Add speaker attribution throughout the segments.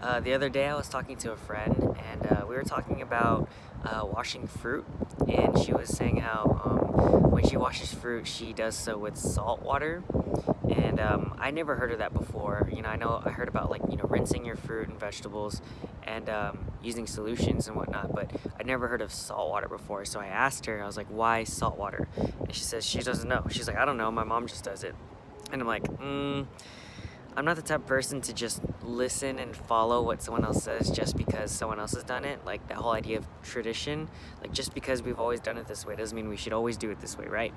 Speaker 1: The other day I was talking to a friend and we were talking about washing fruit, and she was saying how when she washes fruit she does so with salt water. And I never heard of that before. I know I heard about, like, rinsing your fruit and vegetables and using solutions and whatnot, but I never heard of salt water before. So I asked her, I was like, why salt water? And she says she doesn't know. She's like, I don't know, my mom just does it. And I'm like, I'm not the type of person to just listen and follow what someone else says just because someone else has done it. Like, that whole idea of tradition, like, just because we've always done it this way doesn't mean we should always do it this way, right?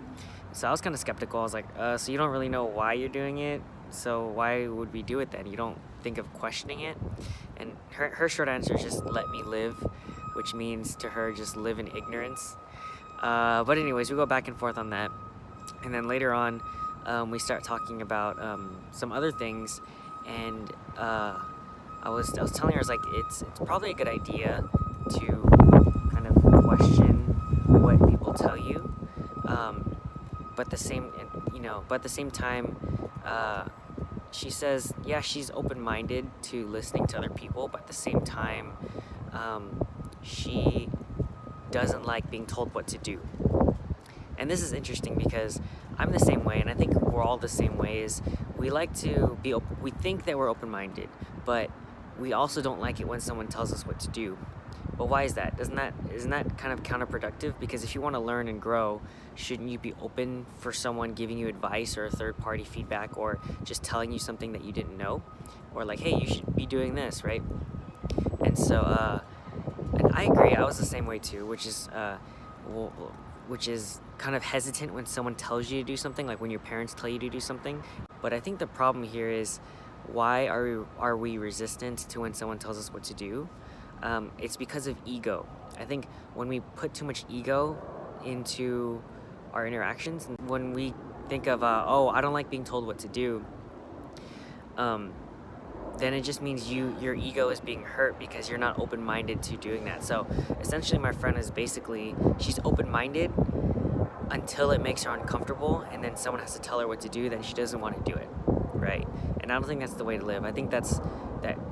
Speaker 1: So I was kind of skeptical. I was like, so you don't really know why you're doing it, so why would we do it then? You don't think of questioning it? And her short answer is just let me live, which means to her just live in ignorance. But anyways, we go back and forth on that. And then later on, we start talking about some other things, and I was telling her, I was like, it's probably a good idea to kind of question what people tell you, but at the same time, she says, yeah, she's open-minded to listening to other people, but at the same time, she doesn't like being told what to do. And this is interesting because I'm the same way, and I think we're all the same way. Is we like to be we think that we're open-minded, but we also don't like it when someone tells us what to do. But why is that? Isn't that kind of counterproductive? Because if you want to learn and grow, shouldn't you be open for someone giving you advice or third-party feedback, or just telling you something that you didn't know, or like, hey, you should be doing this, right? And so, and I agree. I was the same way too, which is kind of hesitant when someone tells you to do something, like when your parents tell you to do something. But I think the problem here is, why are we resistant to when someone tells us what to do? It's because of ego. I think when we put too much ego into our interactions, when we think of, oh, I don't like being told what to do, then it just means your ego is being hurt because you're not open-minded to doing that. So essentially, my friend is basically, she's open-minded until it makes her uncomfortable, and then someone has to tell her what to do, then she doesn't want to do it, right? And I don't think that's the way to live. I think that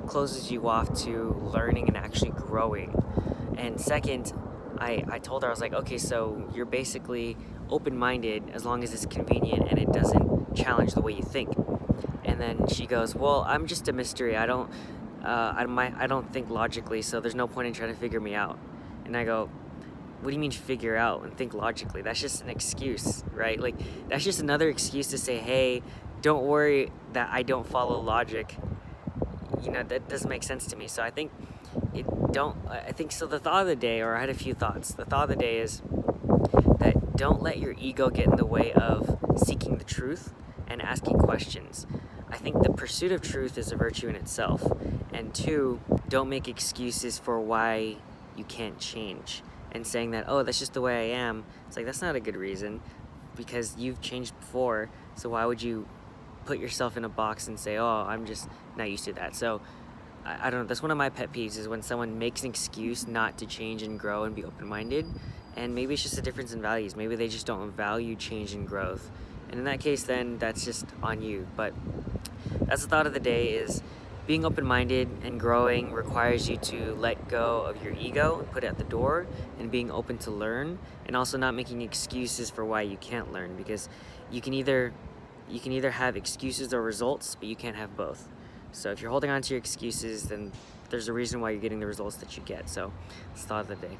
Speaker 1: closes you off to learning and actually growing. And second, I told her, I was like, okay, so you're basically open-minded as long as it's convenient and it doesn't challenge the way you think. And then she goes, well, I'm just a mystery. I don't think logically, so there's no point in trying to figure me out. And I go, what do you mean figure out and think logically? That's just an excuse, right? Like, that's just another excuse to say, hey, don't worry that I don't follow logic. That doesn't make sense to me. So I think so. The thought of the day, or I had a few thoughts. The thought of the day is that don't let your ego get in the way of seeking the truth and asking questions. I think the pursuit of truth is a virtue in itself. And two, don't make excuses for why you can't change. And saying that, oh, that's just the way I am. It's like, that's not a good reason, because you've changed before. So why would you put yourself in a box and say, oh, I'm just not used to that? So I don't know. That's one of my pet peeves, is when someone makes an excuse not to change and grow and be open-minded. And maybe it's just a difference in values. Maybe they just don't value change and growth. And in that case, then that's just on you. But that's the thought of the day, is being open-minded and growing requires you to let go of your ego and put it at the door, and being open to learn, and also not making excuses for why you can't learn, because you can either have excuses or results, but you can't have both. So if you're holding on to your excuses, then there's a reason why you're getting the results that you get. So it's the thought of the day.